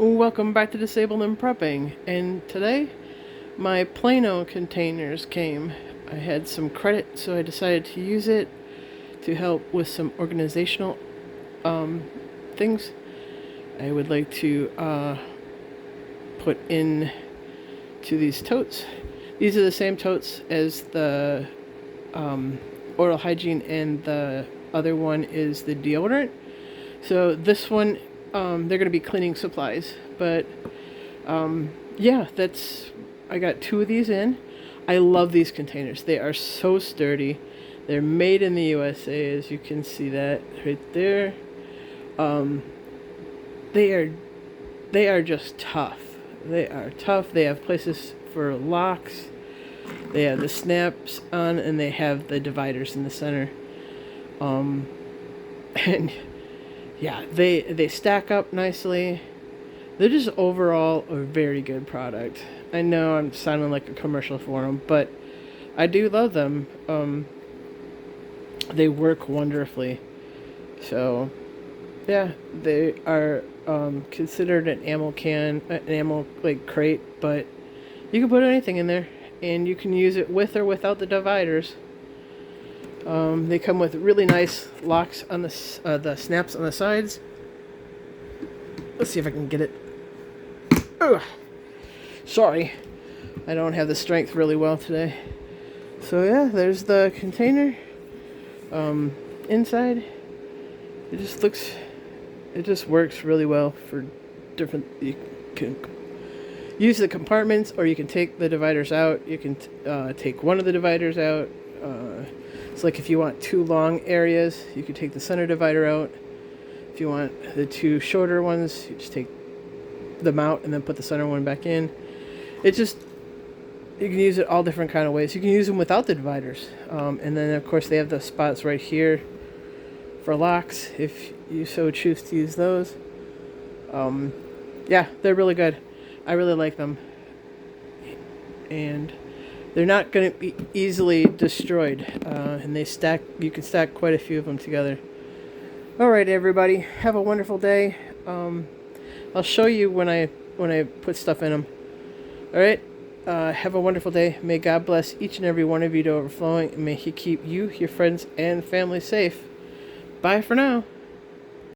Welcome back to Disabled and Prepping, and today my Plano containers came. I had some credit, so I decided to use it to help with some organizational things I would like to put in to these totes. These are the same totes as the oral hygiene, and the other one is the deodorant. So this one, they're going to be cleaning supplies, but yeah, I got 2 of these in. I love these containers. They are so sturdy. They're made in the USA, as you can see that right there. They are just tough. They are tough. They have places for locks. They have the snaps on, and they have the dividers in the center. And yeah, they stack up nicely. They're just overall a very good product. I know I'm sounding like a commercial for them, but I do love them. They work wonderfully. So, yeah, they are considered an ammo crate, but you can put anything in there, and you can use it with or without the dividers. They come with really nice locks on the snaps on the sides. Let's see if I can get it. Ugh. Sorry, I don't have the strength really well today. So yeah, there's the container. Inside, it just works really well for different. You can use the compartments, or you can take the dividers out. You can take one of the dividers out. It's like if you want 2 long areas, you can take the center divider out. If you want the 2 shorter ones, you just take them out and then put the center one back in. You can use it all different kind of ways. You can use them without the dividers. And then, of course, they have the spots right here for locks, if you so choose to use those. Yeah, they're really good. I really like them. And they're not going to be easily destroyed. And you can stack quite a few of them together. Alright, everybody. Have a wonderful day. I'll show you when I put stuff in them. Alright? Have a wonderful day. May God bless each and every one of you to overflowing, and may He keep you, your friends, and family safe. Bye for now.